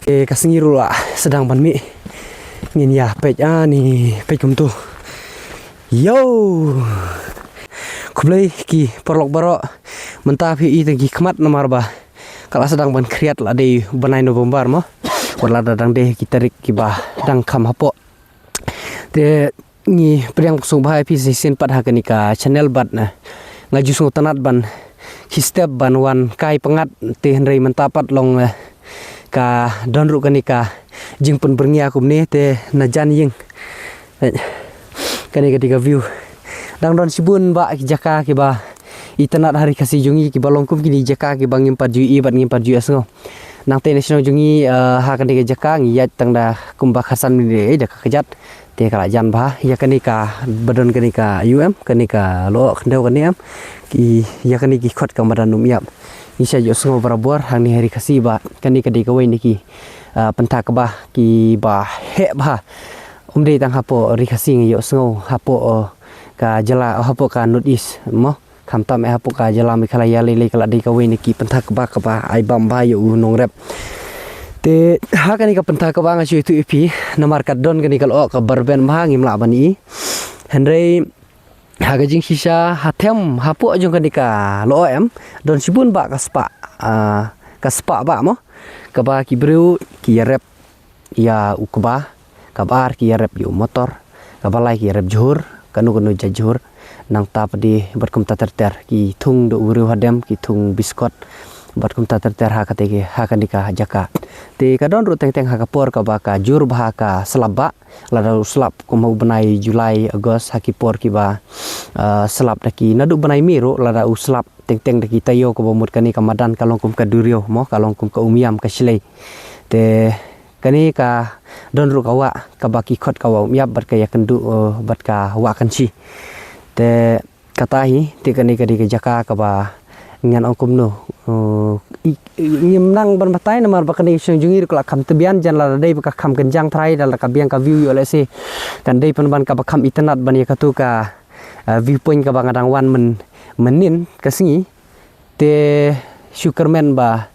Kasengiru lah sedang ban mi ngin ya pej ni pej kum tu yo kublai ki porlok baro mentah pi i tegi khmat namar ba kala sedang ban kriat la dei banai November mo wala dadang deh kita rik ki ba dang kham hapo te ni priang sung bhai pi sin pat ha kanika channel bat na ngaju sung tanat ban ki step ban wan kai pangat te henrei mentapat long ka don ru kanika jing pun berngia kum ni te na jan ying kanika tiga view dang don sibun ba ki jaka ki ba itanat hari kasih jungi ki balong kum ki jaka ki bangim pat ju i bat ngim pat ju asngo nang te national jungi ha kanika jaka ngiyat tang da kum ba khasan ni de jaka kejat te kala jan ba ya kanika badon kanika kanika lo khendau kaniam ki ya kaniki khot ka madan umiap Isya jo sengo barabor hang ni hari kasih ba kani kadi kawai niki pentah ke bah ki bah he bah umde tang hapo ri kasih ngi jo sengo hapo ka jala hapo ka notice mo kham tam hapo ka jala mi khala ya lele kala di kawai niki pentah ke bah ai bam ba yo nong rep te ha kani ka pentah ke bah ngacu itu ipi namar kadon kani kalo ka barben bah ngim la bani henrei haga jing sisa hatem hapu ajung kanika lo em don sibun ba kaspa ba mo kaba ki bru ki rep ya ukba kabar ki rep yu motor kabalai ki rep johur kanu jajur nang tap di berkum tater ki thung do uru hadem ki thung biskot berkum tater ha katege ha kanika jaka te kadon ru teng ha kapor ka ba ka jur bah ka selaba lada slap ko mau benai Julai Agos hakipor ki ba selap daki nadu benai miru lada uslap teng daki tayo ko bomut kani kamadan kalong kum ka durio mo kalong kum ka umiam ka silei te kani ka don ru kawa ka baki khot kawa umiap bat ka yakendu bat ka wa kanci te katahi te kani ka jaka ka ba ngan ongkum no ngim nang ban batai namar bakani sung jungir kala kham tebian jan la dei baka kham kenjang thrai dal ka biang ka view yo le se kan dei pan ban ka bakham itanat ban ya katu ka view point ka bangadang wan menin kasingi te sugarman ba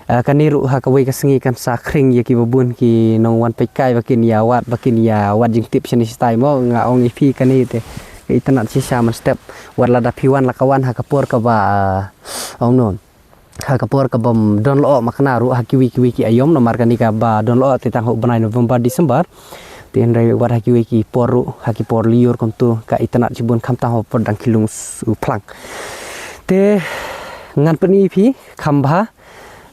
kaniru ha ka wei kasingi kan sa khring ya ki babun ki nong wan pekai bakin ya wat jing tip sini style mo nga ong ipi kani te itanat sisa man step wala da piwan la kawan ha kapor ka ba ong non ha kapor ka bom don lo makna ru ha kiwi ki ayom no mar kanika ba don lo te tang ho banai November December ten rai war ha kiwi ki poru ha ki por liur kom tu ka itanat cibun kham ta ho por dang kilung plang te ngan pani phi khamba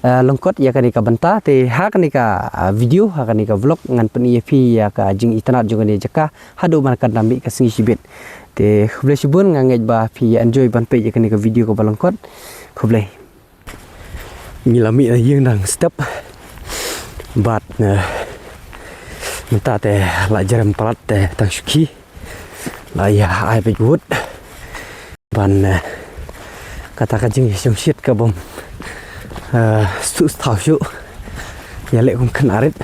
longkot ya kanika banta te ha kanika video ha kanika vlog ngan pani phi ya ka jing itanat juga ni jaka hadu man kan nambi ka singi sibit te khuble sibun ngangej ba phi enjoy ban pe ya kanika video ko balongkot khuble ngilami yang dang step bat minta te la jaram palat te tang suki la ya ai pe gut ban kata kajing sum shit ka bom su thau shu ya le kum kanarit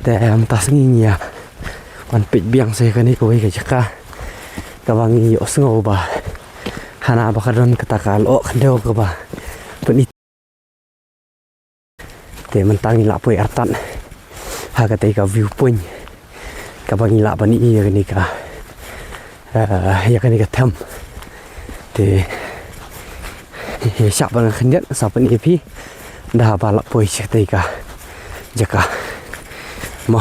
te am tas ngi ya ban pe biang se kani ko ka jaka ka bangi yo sngo ba hana ba kadon kata kalo khendeu ka ba peni te mentangi la poi artan ha ka te ka view point ka bangi la bani ya kani ka tham te siap bang khenjat sa pani pi dah ba la poi che te ka jaka mo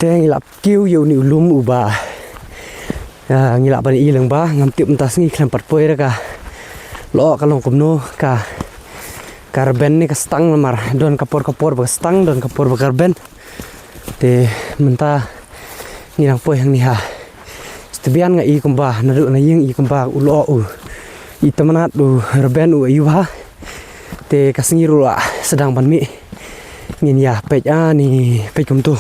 te ngilap kiu yu ni lum u ba ngilap bani i leng ba ngam tip tas ngi khlem pat poi ra ka lo kalong kumno ka karben ni ka stang mar don kapor ba stang don kapor ba karben te menta ngilang poi hang ni ha stebian nga i kumba nadu na ying i kumba ulo u i tamanat u reben u ayu ha te kasingiru la sedang ban mi ngin ya pej ni pej kum tu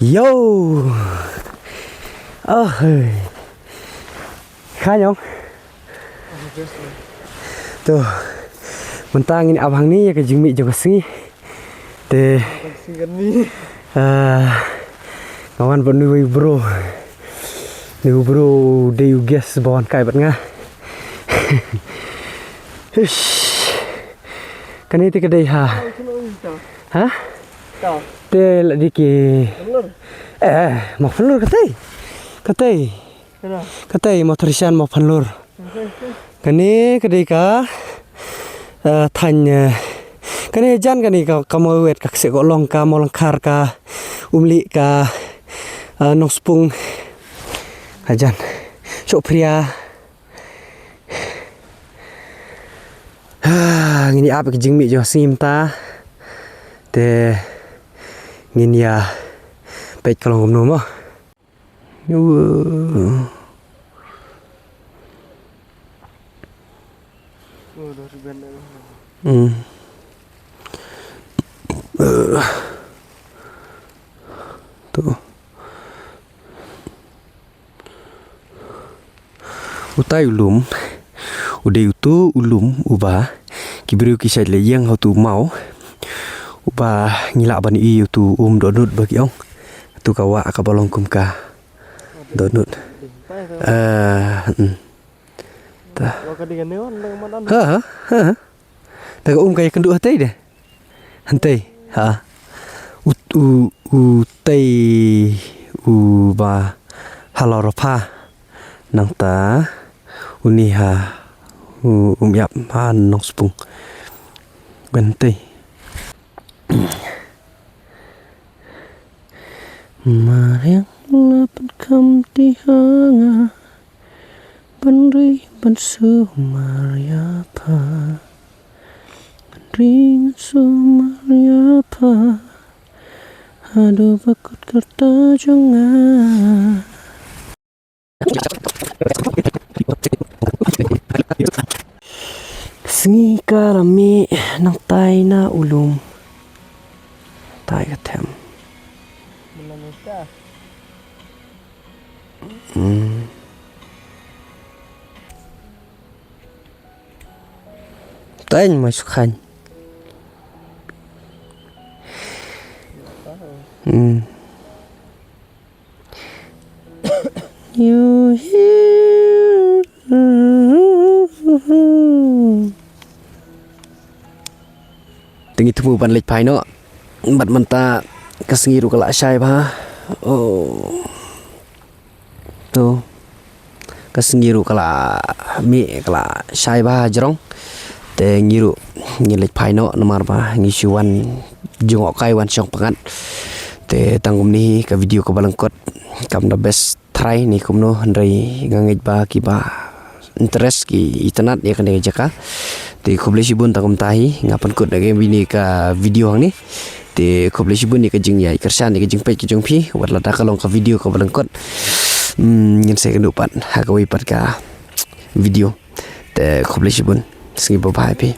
yo khanyong tuh mentang ini abang ni ya ke jingmi juga singi te kawan pun ni bro ni bro de you guess bawan kai bat nga Kan itu kedai ha. Hah? Te lagi ke. Mau penlur katai mau terisian mau penlur. Kani kedai ka tanya. Kani jan kani kamu wet kak sekolong ka mau lengkar ka umli ka nong spung ajan. Sok pria. Ngini apa ke jingmi jo sim ta te ngini ya baik kalau ngomong mah tuh utai ulum udah itu ulum ubah kibru kisah le yang tu mau ubah ngilak bani iu tu donut bagi ong tu kawa ka balong kum ka donut ta ha ta kaya kendu hatai deh hantai ha utai ubah haloropa nang ta uniha yap han nong spung bentai Mariang lapan kam tihanga Banri bansu mariapa Banring su mariapa Aduh bakut kerta jonga Sengi karami nang tay na ulum tay katem tay masukan you here Tengi temu ban lech pai no bat manta kasengiru kala syai ba tu kasengiru kala mi kala syai ba jerong te ngiru ngilech pai no nomar ba ngisuan jongok kai wan syong pangat te tangum ni ka video ko balangkot kam the best try ni kumno handai ngangej ba ki ba interest ki internet ya kan jaka te khoble sibun tangum tahi ngapan kut lagi bini ka video hang ni te khoble sibun ni ka jing ya kersan ni ka jing page jong phi watla ta kalong ka video ko balangkot nyen se kan dupat ha ka wi pat ka video te khoble sibun singi ba pi